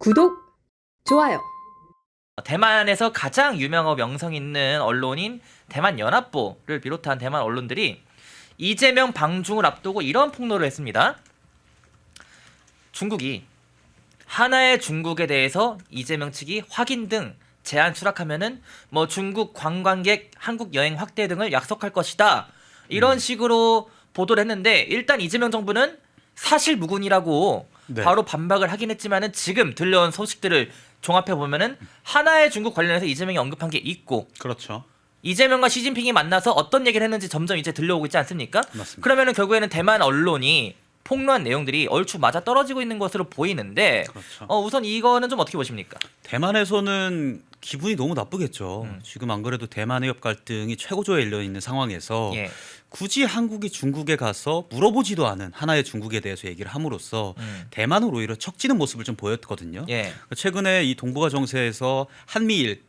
구독, 좋아요. 대만에서 가장 유명하고 명성 있는 언론인 대만연합보를 비롯한 대만 언론들이 이재명 방중을 앞두고 이런 폭로를 했습니다. 중국이 하나의 중국에 대해서 이재명 측이 확인 등 제안 수락하면은 뭐 중국 관광객 한국 여행 확대 등을 약속할 것이다. 이런 식으로 보도를 했는데 일단 이재명 정부는 사실무근이라고 바로 반박을 하긴 했지만은 지금 들려온 소식들을 종합해 보면은 하나의 중국 관련해서 이재명이 언급한 게 있고, 그렇죠. 이재명과 시진핑이 만나서 어떤 얘기를 했는지 점점 이제 들려오고 있지 않습니까? 맞습니다. 그러면은 결국에는 대만 언론이 폭로한 내용들이 얼추 맞아 떨어지고 있는 것으로 보이는데, 그렇죠. 우선 이거는 좀 어떻게 보십니까? 대만에서는 기분이 너무 나쁘겠죠. 지금 안 그래도 대만 해협 갈등이 최고조에 일려 있는 상황에서 예. 굳이 한국이 중국에 가서 물어보지도 않은 하나의 중국에 대해서 얘기를 함으로써 대만을 오히려 척지는 모습을 좀 보였거든요. 예. 최근에 이 동북아 정세에서 한미일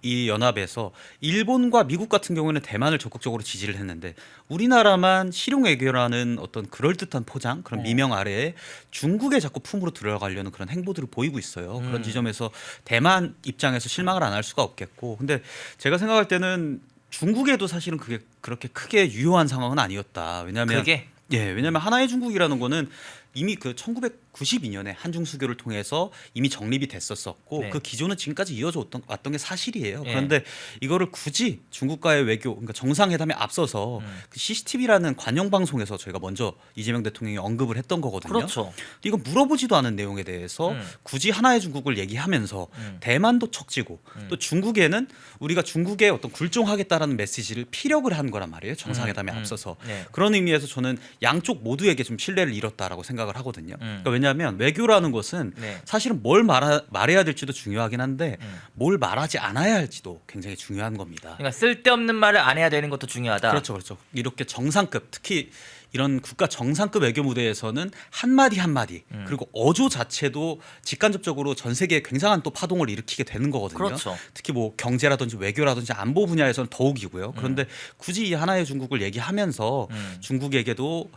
이 연합에서 일본과 미국 같은 경우에는 대만을 적극적으로 지지를 했는데 우리나라만 실용 외교라는 어떤 그럴듯한 포장, 그런 미명 아래에 중국에 자꾸 품으로 들어가려는 그런 행보들을 보이고 있어요. 그런 지점에서 대만 입장에서 실망을 안 할 수가 없겠고, 근데 제가 생각할 때는 중국에도 사실은 그게 그렇게 크게 유효한 상황은 아니었다. 왜냐하면 왜냐하면 하나의 중국이라는 거는 이미 그 1992년에 한중 수교를 통해서 이미 정립이 됐었었고 네. 그 기조는 지금까지 이어져 왔던 게 사실이에요. 예. 그런데 이거를 굳이 중국과의 외교, 그러니까 정상회담에 앞서서 그 CCTV라는 관영 방송에서 저희가 먼저 이재명 대통령이 언급을 했던 거거든요. 그렇죠. 이거 물어보지도 않은 내용에 대해서 굳이 하나의 중국을 얘기하면서 대만도 척지고 또 중국에는 우리가 중국에 어떤 굴종하겠다라는 메시지를 피력을 한 거란 말이에요. 정상회담에 앞서서. 네. 그런 의미에서 저는 양쪽 모두에게 좀 신뢰를 잃었다라고 생각을 하거든요. 그러니까 왜냐하면 외교라는 것은 네. 사실은 뭘 말해야 될지도 중요하긴 한데 뭘 말하지 않아야 할지도 굉장히 중요한 겁니다. 그러니까 쓸데없는 말을 안 해야 되는 것도 중요하다. 그렇죠, 그렇죠. 이렇게 정상급, 특히 이런 국가 정상급 외교 무대에서는 한마디 한마디 그리고 어조 자체도 직간접적으로 전 세계에 굉장한 또 파동을 일으키게 되는 거거든요. 그렇죠. 특히 뭐 경제라든지 외교라든지 안보 분야에서는 더욱이고요. 그런데 굳이 이 하나의 중국을 얘기하면서 중국에게도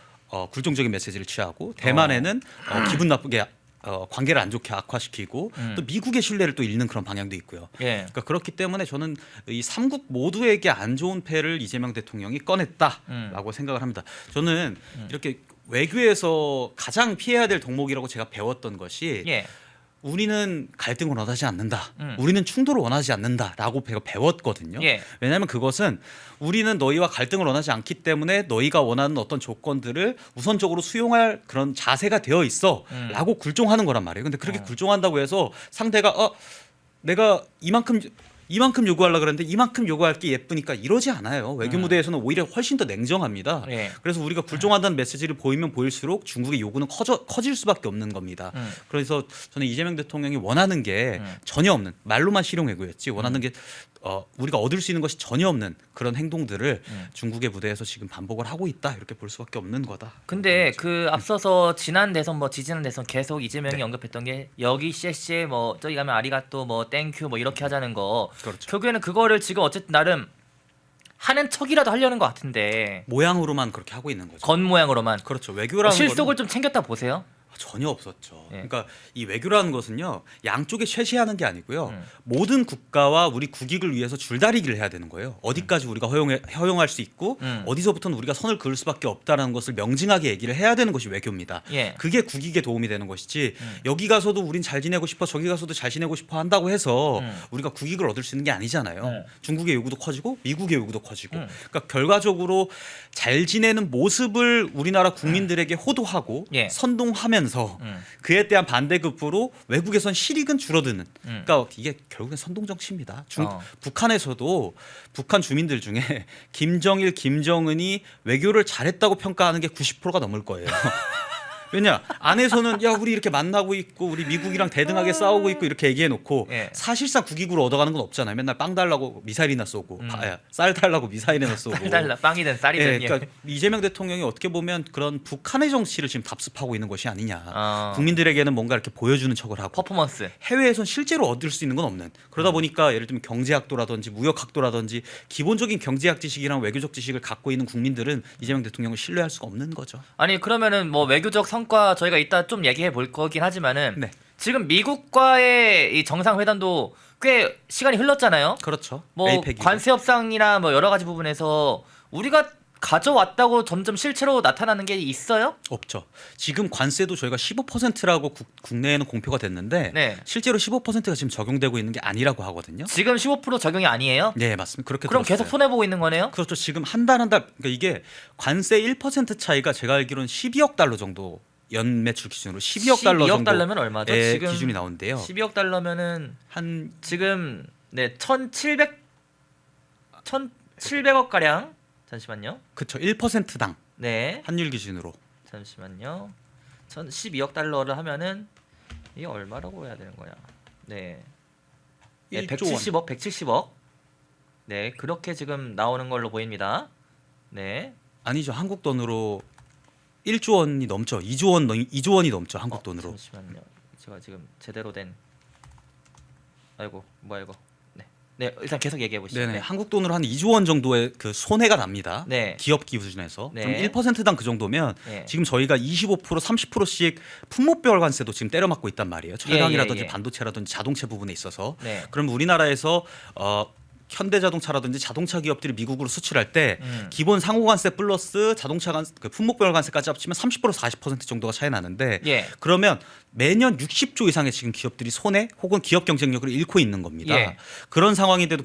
굴종적인 메시지를 취하고 대만에는 기분 나쁘게 관계를 안 좋게 악화시키고 또 미국의 신뢰를 또 잃는 그런 방향도 있고요. 예. 그러니까 그렇기 때문에 저는 이 삼국 모두에게 안 좋은 패를 이재명 대통령이 꺼냈다라고 생각을 합니다. 저는 이렇게 외교에서 가장 피해야 될 덕목이라고 제가 배웠던 것이 예. 우리는 갈등을 원하지 않는다. 우리는 충돌을 원하지 않는다라고 배웠거든요. 예. 왜냐하면 그것은 우리는 너희와 갈등을 원하지 않기 때문에 너희가 원하는 어떤 조건들을 우선적으로 수용할 그런 자세가 되어 있어라고 굴종하는 거란 말이에요. 근데 그렇게 굴종한다고 해서 상대가 내가 이만큼 요구하려고 그랬는데 이만큼 요구할 게 예쁘니까 이러지 않아요. 외교 무대에서는 오히려 훨씬 더 냉정합니다. 예. 그래서 우리가 굴종한다는 메시지를 보이면 보일수록 중국의 요구는 커질 수밖에 없는 겁니다. 그래서 저는 이재명 대통령이 원하는 게 전혀 없는, 말로만 실용 외교였지 원하는 게 우리가 얻을 수 있는 것이 전혀 없는 그런 행동들을 중국의 무대에서 지금 반복을 하고 있다, 이렇게 볼 수밖에 없는 거다. 근데 그 앞서서 지난 대선 뭐 지지난 대선 계속 이재명이 언급했던 게 여기 씨씨 뭐 저기 가면 아리가또 뭐 땡큐 뭐 이렇게 하자는 거. 그렇죠. 결국에는 그거를 지금 어쨌든 나름 하는 척이라도 하려는 것 같은데 모양으로만 그렇게 하고 있는 거죠. 겉모양으로만. 그렇죠. 외교라는 실속을 거는 좀 챙겼다 보세요. 전혀 없었죠. 예. 그러니까 이 외교라는 것은요, 양쪽에 쇄시하는 게 아니고요. 모든 국가와 우리 국익을 위해서 줄다리기를 해야 되는 거예요. 어디까지 우리가 허용할 수 있고 어디서부터는 우리가 선을 그을 수밖에 없다라는 것을 명징하게 얘기를 해야 되는 것이 외교입니다. 예. 그게 국익에 도움이 되는 것이지 여기 가서도 우린 잘 지내고 싶어 저기 가서도 잘 지내고 싶어 한다고 해서 우리가 국익을 얻을 수 있는 게 아니잖아요. 중국의 요구도 커지고 미국의 요구도 커지고 그러니까 결과적으로 잘 지내는 모습을 우리나라 국민들에게 호도하고 예. 선동하면서 그에 대한 반대급부로 외국에선 실익은 줄어드는. 그러니까 이게 결국엔 선동 정치입니다. 북한에서도 북한 주민들 중에 김정일, 김정은이 외교를 잘했다고 평가하는 게 90%가 넘을 거예요. 왜냐, 안에서는 야 우리 이렇게 만나고 있고 우리 미국이랑 대등하게 싸우고 있고 이렇게 얘기해놓고 예. 사실상 국익으로 얻어가는 건 없잖아요. 맨날 빵 달라고 미사일이나 쏘고 쌀 달라고 미사일이나 쏘고. 쌀 달라 빵이든 쌀이든. 예, 그러니까 이재명 대통령이 어떻게 보면 그런 북한의 정치를 지금 답습하고 있는 것이 아니냐. 국민들에게는 뭔가 이렇게 보여주는 척을 하고 퍼포먼스. 해외에선 실제로 얻을 수 있는 건 없는. 그러다 보니까 예를 들면 경제학도라든지 무역학도라든지 기본적인 경제학 지식이랑 외교적 지식을 갖고 있는 국민들은 이재명 대통령을 신뢰할 수가 없는 거죠. 아니 그러면은 뭐 외교적 성과 저희가 이따 좀 얘기해 볼 거긴 하지만은 네. 지금 미국과의 이 정상회담도 꽤 시간이 흘렀잖아요. 그렇죠. 뭐 에이펙이죠. 관세 협상이나 뭐 여러 가지 부분에서 우리가 가져왔다고 점점 실체로 나타나는 게 있어요? 없죠. 지금 관세도 저희가 15%라고 국내에는 공표가 됐는데 네. 실제로 15%가 지금 적용되고 있는 게 아니라고 하거든요. 지금 15% 적용이 아니에요? 네, 맞습니다. 그렇게 그럼 들었어요. 계속 손해 보고 있는 거네요? 그렇죠. 지금 한 달 그러니까 이게 관세 1% 차이가 제가 알기로는 12억 달러 정도 연매출 기준으로 12억 달러 12억 정도 달러면 얼마죠? 지금 기준이 나오는데요. 12억 달러면은 한 지금 네 1,700억 가량. 잠시만요. 그쵸 1%당 네. 환율 기준으로 잠시만요. 1,012억 달러를 하면은 이게 얼마라고 해야 되는 거야? 네. 네 1조 원. 170억, 170억. 네, 그렇게 지금 나오는 걸로 보입니다. 네. 아니죠. 한국 돈으로 1조 원이 넘죠. 2조 원이 넘죠. 한국 돈으로. 잠시만요. 제가 지금 제대로 된 아이고, 뭐야 이거. 네. 네, 일단 계속 얘기해 보시죠. 네네. 네. 한국 돈으로 한 2조 원 정도의 그 손해가 납니다. 네. 기업 기준에서. 네. 그럼 1%당 그 정도면 네. 지금 저희가 25% 30%씩 품목별 관세도 지금 때려 맞고 있단 말이에요. 철강이라든지 예. 반도체라든지 자동차 부분에 있어서. 네. 그럼 우리나라에서 현대자동차라든지 자동차 기업들이 미국으로 수출할 때 기본 상호관세 플러스 자동차 그 품목별 관세까지 합치면 30% 40% 정도가 차이 나는데 예. 그러면 매년 60조 이상의 지금 기업들이 손해 혹은 기업 경쟁력을 잃고 있는 겁니다. 예. 그런 상황인데도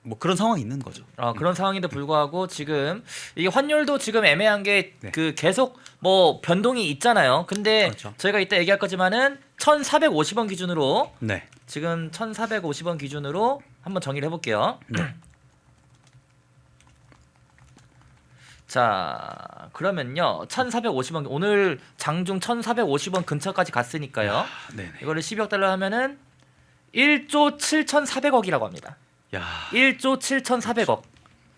뭐 그런 상황이 있는 거죠. 그런 상황인데 불구하고 지금 이게 환율도 지금 애매한 게 네. 그 계속 뭐 변동이 있잖아요. 근데 그렇죠. 저희가 이따 얘기할 거지만은 1,450원 기준으로 네. 지금 1,450원 기준으로 한번 정리를 해볼게요. 네. 자, 그러면요. 1,450원 오늘 장중 1,450원 근처까지 갔으니까요. 네네. 이거를 12억 달러 하면은 1조 7,400억이라고 합니다. 야. 1조 7,400억.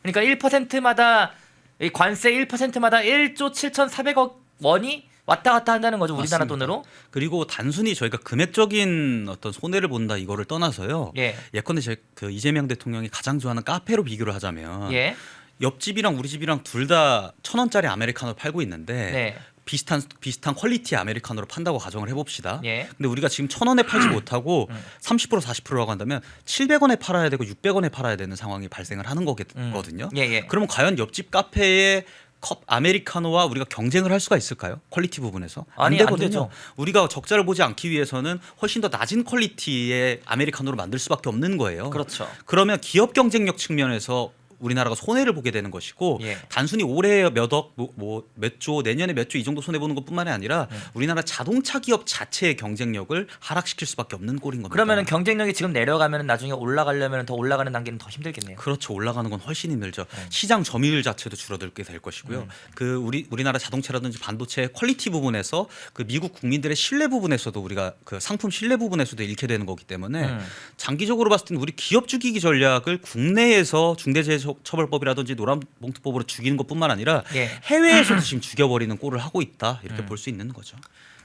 그러니까 1%마다 이 관세 1%마다 1조 7,400억 원이 왔다 갔다 한다는 거죠. 우리나라 맞습니다. 돈으로. 그리고 단순히 저희가 금액적인 어떤 손해를 본다 이거를 떠나서요. 예. 예컨대 그 이재명 대통령이 가장 좋아하는 카페로 비교를 하자면 예. 옆집이랑 우리 집이랑 둘 다 1,000원짜리 아메리카노 팔고 있는데 네. 비슷한 퀄리티의 아메리카노를 판다고 가정을 해봅시다. 예. 근데 우리가 지금 1,000원에 팔지 못하고 30% 40%라고 한다면 700원에 팔아야 되고 600원에 팔아야 되는 상황이 발생을 하는 거거든요. 예, 예. 그러면 과연 옆집 카페의 컵 아메리카노와 우리가 경쟁을 할 수가 있을까요? 퀄리티 부분에서 아니, 안 되죠. 우리가 적자를 보지 않기 위해서는 훨씬 더 낮은 퀄리티의 아메리카노를 만들 수밖에 없는 거예요. 그렇죠. 그러면 기업 경쟁력 측면에서 우리나라가 손해를 보게 되는 것이고 예. 단순히 올해 몇억 몇 조 내년에 몇 조 이 정도 손해 보는 것뿐만이 아니라 우리나라 자동차 기업 자체의 경쟁력을 하락시킬 수밖에 없는 꼴인 겁니다. 그러면은 경쟁력이 지금 내려가면 나중에 올라가려면 더 올라가는 단계는 더 힘들겠네요. 그렇죠. 올라가는 건 훨씬 힘들죠. 시장 점유율 자체도 줄어들게 될 것이고요. 그 우리나라 자동차라든지 반도체 퀄리티 부분에서 그 미국 국민들의 신뢰 부분에서도 우리가 그 상품 신뢰 부분에서도 잃게 되는 거기 때문에 장기적으로 봤을 때는 우리 기업 죽이기 전략을 국내에서 중대재해처벌법이라든지 노란봉투법으로 죽이는 것뿐만 아니라 예. 해외에서도 지금 죽여버리는 꼴을 하고 있다 이렇게 볼 수 있는 거죠.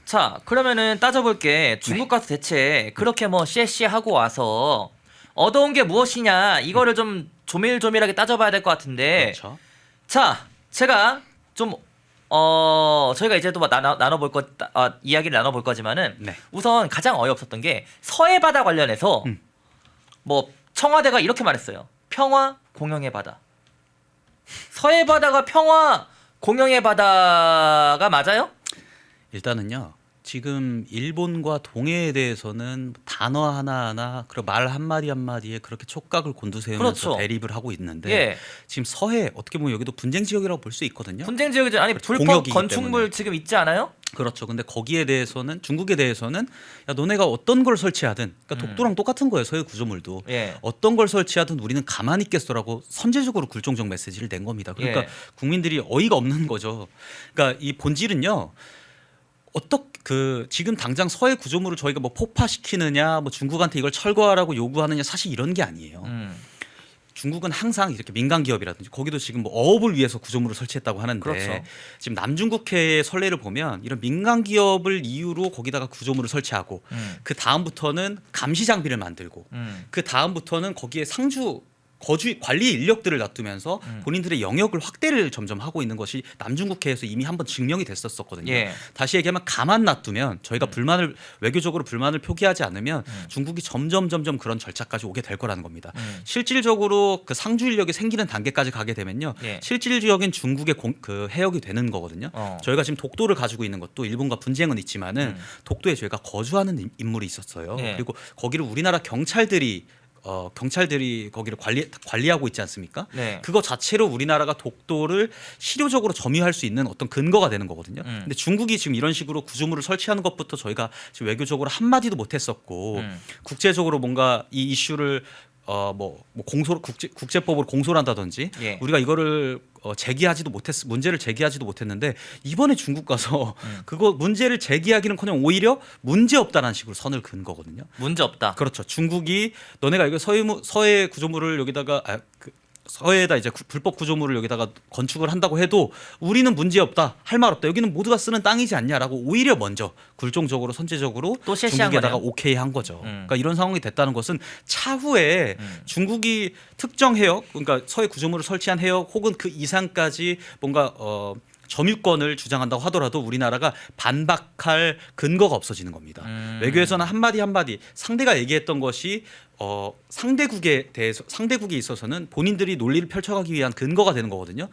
자, 그러면은 따져볼게. 중국 가서 대체 그렇게 뭐 하고 와서 얻어온 게 무엇이냐 이거를 좀 조밀조밀하게 따져봐야 될 것 같은데. 그렇죠. 자, 제가 좀 저희가 이제 또 나눠볼 이야기를 나눠볼 거지만은 네. 우선 가장 어이없었던 게 서해 바다 관련해서 뭐 청와대가 이렇게 말했어요. 평화 공영의 바다. 서해 바다가 평화 공영의 바다가 맞아요? 일단은요. 지금 일본과 동해에 대해서는 단어 하나하나 그리고 말 한마디 한마디에 그렇게 촉각을 곤두세우면서 그렇죠. 대립을 하고 있는데 예. 지금 서해 어떻게 보면 여기도 분쟁 지역이라고 볼 수 있거든요. 분쟁 지역이죠. 아니 그렇죠. 불법 공역이기 건축물 때문에. 지금 있지 않아요? 그렇죠. 근데 거기에 대해서는 중국에 대해서는 야 너네가 어떤 걸 설치하든 그러니까 독도랑 똑같은 거예요. 서해 구조물도 예. 어떤 걸 설치하든 우리는 가만히 있겠어라고 선제적으로 굴종적 메시지를 낸 겁니다. 그러니까 예. 국민들이 어이가 없는 거죠. 그러니까 이 본질은요. 지금 당장 서해 구조물을 저희가 뭐 폭파시키느냐, 뭐 중국한테 이걸 철거하라고 요구하느냐 사실 이런 게 아니에요. 중국은 항상 이렇게 민간 기업이라든지 거기도 지금 뭐 어업을 위해서 구조물을 설치했다고 하는데 그렇죠. 지금 남중국해의 선례를 보면 이런 민간 기업을 이유로 거기다가 구조물을 설치하고 그 다음부터는 감시 장비를 만들고 그 다음부터는 거기에 상주 거주 관리 인력들을 놔두면서 본인들의 영역을 확대를 점점 하고 있는 것이 남중국해에서 이미 한번 증명이 됐었거든요. 예. 다시 얘기하면 가만 놔두면 저희가 외교적으로 불만을 표기하지 않으면 중국이 점점 그런 절차까지 오게 될 거라는 겁니다. 실질적으로 그 상주 인력이 생기는 단계까지 가게 되면요, 예. 실질적인 중국의 그 해역이 되는 거거든요. 저희가 지금 독도를 가지고 있는 것도 일본과 분쟁은 있지만은 독도에 저희가 거주하는 인물이 있었어요. 예. 그리고 거기를 우리나라 경찰들이 거기를 관리하고 있지 않습니까? 네. 그거 자체로 우리나라가 독도를 실효적으로 점유할 수 있는 어떤 근거가 되는 거거든요. 근데 중국이 지금 이런 식으로 구조물을 설치하는 것부터 저희가 지금 외교적으로 한 마디도 못했었고 국제적으로 뭔가 이 이슈를 국제법으로 공소를 한다든지 예. 우리가 이거를 문제를 제기하지도 못했는데 이번에 중국 가서 그거 문제를 제기하기는커녕 오히려 문제 없다라는 식으로 선을 그은 거거든요. 문제 없다. 그렇죠. 중국이 너네가 이거 서해 구조물을 여기다가 서해에다 이제 불법 구조물을 여기다가 건축을 한다고 해도 우리는 문제 없다, 할 말 없다, 여기는 모두가 쓰는 땅이지 않냐라고 오히려 먼저 굴종적으로 선제적으로 또 실시한 중국에다가 거네요. 오케이 한 거죠. 그러니까 이런 상황이 됐다는 것은 차후에 중국이 특정 해역, 그러니까 서해 구조물을 설치한 해역 혹은 그 이상까지 뭔가 점유권을 주장한다고 하더라도 우리나라가 반박할 근거가 없어지는 겁니다. 외교에서는 한마디 상대가 얘기했던 것이 상대국에 있어서는 본인들이 논리를 펼쳐가기 위한 근거가 되는 거거든요.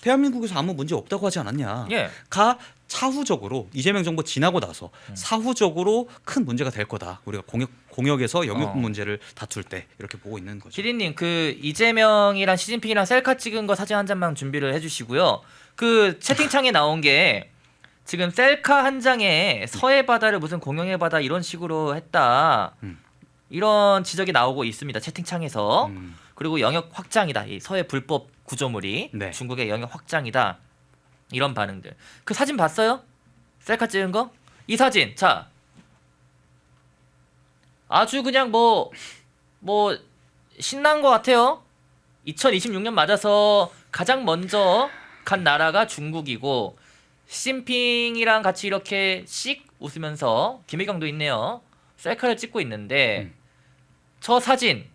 대한민국에서 아무 문제 없다고 하지 않았냐. 예. 가 차후적으로 이재명 정부 지나고 나서 사후적으로 큰 문제가 될 거다. 우리가 공역에서 영역 문제를 다툴 때 이렇게 보고 있는 거죠. 기린님, 그 이재명이랑 시진핑이랑 셀카 찍은 거 사진 한 장만 준비를 해주시고요. 그 채팅창에 나온 게 지금 셀카 한 장에 서해 바다를 무슨 공영해 바다 이런 식으로 했다. 이런 지적이 나오고 있습니다. 채팅창에서. 그리고 영역 확장이다. 이 서해 불법 구조물이 네. 중국의 영역 확장이다. 이런 반응들. 그 사진 봤어요? 셀카 찍은 거? 이 사진. 자. 아주 그냥 뭐 신난 것 같아요. 2026년 맞아서 가장 먼저 간 나라가 중국이고 시진핑이랑 같이 이렇게 씩 웃으면서 김일경도 있네요. 셀카를 찍고 있는데 저 사진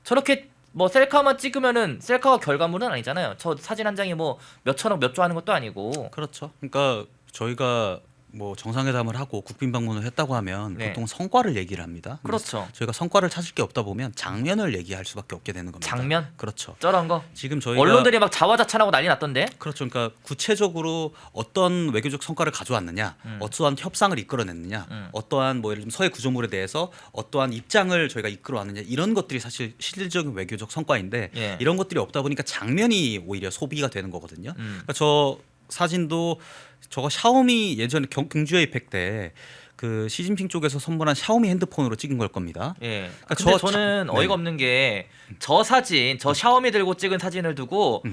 저렇게 뭐 셀카만 찍으면은 셀카가 결과물은 아니잖아요. 저 사진 한 장이 뭐 몇천억 몇 조 하는 것도 아니고. 그렇죠. 그러니까 저희가 뭐 정상회담을 하고 국빈 방문을 했다고 하면 네. 보통 성과를 얘기를 합니다. 그렇죠. 저희가 성과를 찾을 게 없다 보면 장면을 얘기할 수밖에 없게 되는 겁니다. 장면? 그렇죠. 저런 거. 지금 저희가 언론들이 막 자화자찬하고 난리 났던데. 그렇죠. 그러니까 구체적으로 어떤 외교적 성과를 가져왔느냐, 어떠한 협상을 이끌어냈느냐, 어떠한 뭐 예를 들면 서해 구조물에 대해서 어떠한 입장을 저희가 이끌어왔느냐 이런 것들이 사실 실질적인 외교적 성과인데 예. 이런 것들이 없다 보니까 장면이 오히려 소비가 되는 거거든요. 그러니까 저 사진도 저거 샤오미 예전에 경주에 입획 때 그 시진핑 쪽에서 선물한 샤오미 핸드폰으로 찍은 걸 겁니다. 예. 그러니까 근데 저 저는 네. 어이가 없는 게 저 사진, 저 샤오미 들고 찍은 사진을 두고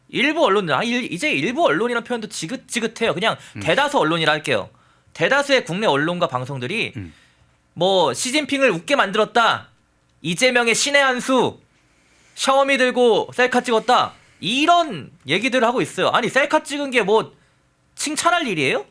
일부 언론들, 이제 일부 언론이라는 표현도 지긋지긋해요. 그냥 대다수 언론이라 할게요. 대다수의 국내 언론과 방송들이 뭐 시진핑을 웃게 만들었다. 이재명의 신의 한 수. 샤오미 들고 셀카 찍었다. 이런 얘기들을 하고 있어요. 아니 셀카 찍은 게 뭐 칭찬할 일이에요?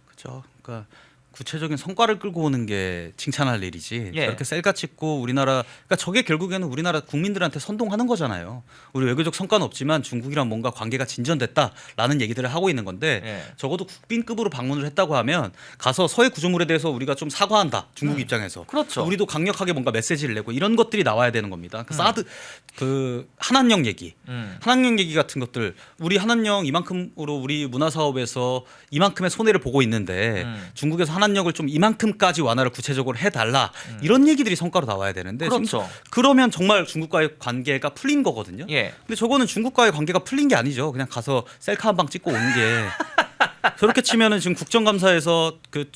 그렇죠. 그러니까 구체적인 성과를 끌고 오는 게 칭찬할 일이지. 예. 저렇게 셀카 찍고 우리나라 그러니까 저게 결국에는 우리나라 국민들한테 선동하는 거잖아요. 우리 외교적 성과는 없지만 중국이랑 뭔가 관계가 진전됐다라는 얘기들을 하고 있는 건데 예. 적어도 국빈급으로 방문을 했다고 하면 가서 서해 구조물에 대해서 우리가 좀 사과한다. 중국 입장에서. 그렇죠. 우리도 강력하게 뭔가 메시지를 내고 이런 것들이 나와야 되는 겁니다. 그 사드 그 한한령 얘기. 한한령 얘기 같은 것들 우리 한한령 이만큼으로 우리 문화 사업에서 이만큼의 손해를 보고 있는데 중국에서 한한령을 좀 이만큼까지 완화를 구체적으로 해달라 이런 얘기들이 성과로 나와야 되는데 그렇죠. 지금 그러면 정말 중국과의 관계가 풀린 거거든요. 예. 근데 저거는 중국과의 관계가 풀린 게 아니죠. 그냥 가서 셀카 한 방 찍고 오는 게 저렇게 치면은 지금 국정감사에서 그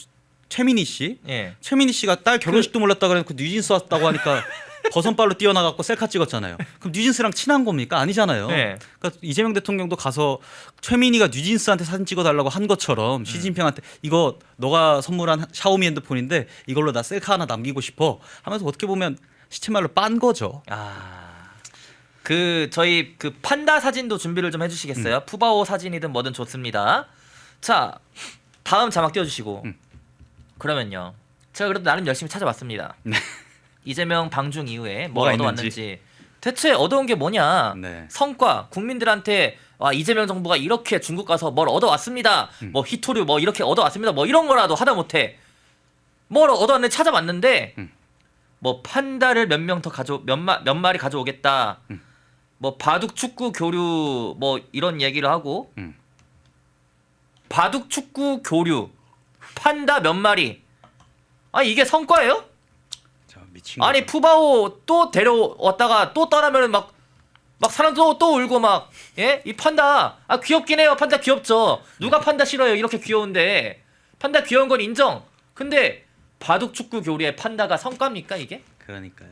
최민희 씨가 딸 결혼식도 몰랐다 그래놓고 뉴진스 왔다고 하니까 버선발로 뛰어나갖고 셀카 찍었잖아요. 그럼 뉴진스랑 친한 겁니까? 아니잖아요. 네. 그러니까 이재명 대통령도 가서 최민희가 뉴진스한테 사진 찍어달라고 한 것처럼 시진핑한테 이거 너가 선물한 샤오미 핸드폰인데 이걸로 나 셀카 하나 남기고 싶어 하면서 어떻게 보면 시체말로 빤 거죠. 그 저희 그 판다 사진도 준비를 좀 해주시겠어요? 푸바오 사진이든 뭐든 좋습니다. 자, 다음 자막 띄워주시고. 그러면요, 제가 그래도 나름 열심히 찾아봤습니다. 이재명 방중 이후에 뭘 뭐가 얻어왔는지 대체 얻어온 게 뭐냐? 네. 성과 국민들한테 와 이재명 정부가 이렇게 중국 가서 뭘 얻어왔습니다. 뭐 히토류 뭐 이렇게 얻어왔습니다. 뭐 이런 거라도 하다 못해 뭘 얻어왔는지 찾아봤는데 뭐 판다를 몇 명 더 몇 마리 가져오겠다. 뭐 바둑 축구 교류 뭐 이런 얘기를 하고 바둑 축구 교류 판다 몇 마리. 아 이게 성과예요? 저 미친 아니 거죠. 푸바오 또 데려왔다가 또 떠나면은 막 사람 또 울고 막 예? 이 판다 아 귀엽긴 해요. 판다 귀엽죠. 누가 판다 싫어요. 이렇게 귀여운데 판다 귀여운 건 인정. 근데 바둑 축구 교류의 판다가 성과입니까 이게? 그러니까요.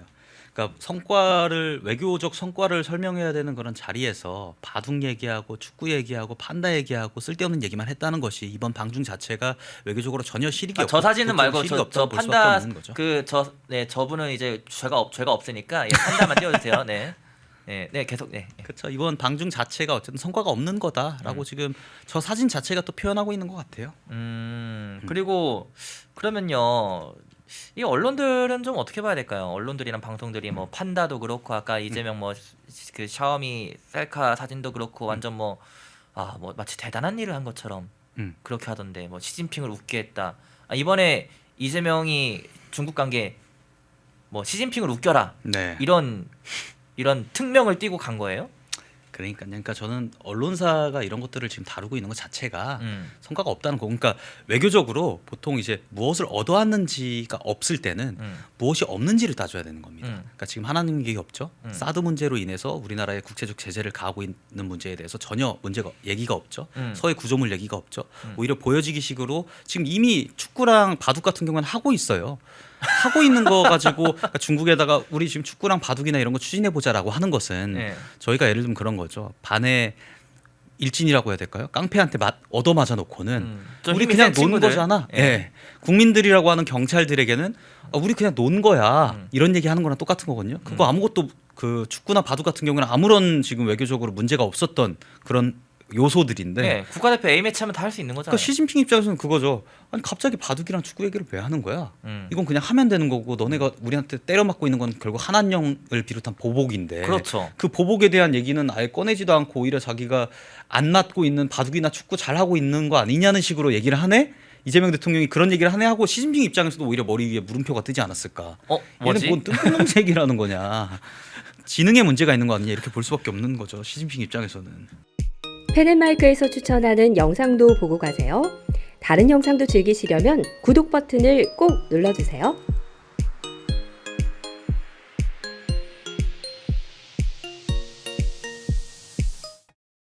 그러니까 성과를 외교적 성과를 설명해야 되는 그런 자리에서 바둑 얘기하고 축구 얘기하고 판다 얘기하고 쓸데없는 얘기만 했다는 것이 이번 방중 자체가 외교적으로 전혀 실익이 없고 저 사진은 말고 실익이 저 없다고 볼 수밖에 판다 없는 거죠. 저분은 이제 죄가 없으니까 예, 판다만 띄워주세요. 네. 네 계속 네. 그렇죠. 이번 방중 자체가 어쨌든 성과가 없는 거다라고 지금 저 사진 자체가 또 표현하고 있는 것 같아요. 그리고 그러면요. 이 언론들은 좀 어떻게 봐야 될까요? 언론들이랑 방송들이 뭐 판다도 그렇고 아까 이재명 뭐 그 샤오미 셀카 사진도 그렇고 완전 뭐 마치 대단한 일을 한 것처럼 그렇게 하던데 뭐 시진핑을 웃게 했다. 아, 이번에 이재명이 중국 간 게 뭐 시진핑을 웃겨라. 네. 이런 특명을 띠고 간 거예요? 그러니까 저는 언론사가 이런 것들을 지금 다루고 있는 것 자체가 음. 성과가 없다는 거. 그러니까 외교적으로 보통 이제 무엇을 얻어왔는지가 없을 때는 무엇이 없는지를 따져야 되는 겁니다. 그러니까 지금 하나님 얘기 없죠. 사드 문제로 인해서 우리나라의 국제적 제재를 가하고 있는 문제에 대해서 전혀 얘기가 없죠. 서해 구조물 얘기가 없죠. 오히려 보여지기식으로 지금 이미 축구랑 바둑 같은 경우는 하고 있어요. 하고 있는 거 가지고 그러니까 중국에다가 우리 지금 축구랑 바둑이나 이런 거 추진해 보자라고 하는 것은 네. 저희가 예를 들면 그런 거죠. 반에 일진이라고 해야 될까요? 깡패한테 얻어 맞아 놓고는 좀 우리 힘이 그냥 센 논 친구들. 거잖아. 예. 예. 국민들이라고 하는 경찰들에게는 우리 그냥 논 거야. 이런 얘기 하는 거랑 똑같은 거거든요. 그거 아무것도 그 축구나 바둑 같은 경우는 아무런 지금 외교적으로 문제가 없었던 그런 요소들인데 네, 국가대표 A매치 하면 다 할 수 있는 거잖아요. 그러니까 시진핑 입장에서는 그거죠. 아니 갑자기 바둑이랑 축구 얘기를 왜 하는 거야? 이건 그냥 하면 되는 거고 너네가 우리한테 때려 맞고 있는 건 결국 한한령을 비롯한 보복인데 그렇죠. 그 보복에 대한 얘기는 아예 꺼내지도 않고 오히려 자기가 안 맞고 있는 바둑이나 축구 잘 하고 있는 거 아니냐는 식으로 얘기를 하네. 이재명 대통령이 그런 얘기를 하네 하고 시진핑 입장에서도 오히려 머리 위에 물음표가 뜨지 않았을까? 뭐지? 얘는 뭔 뜬금없는 얘기라는 거냐? 지능에 문제가 있는 거 아니냐 이렇게 볼 수밖에 없는 거죠. 시진핑 입장에서는. 펜앤마이크에서 추천하는 영상도 보고 가세요. 다른 영상도 즐기시려면 구독 버튼을 꼭 눌러주세요.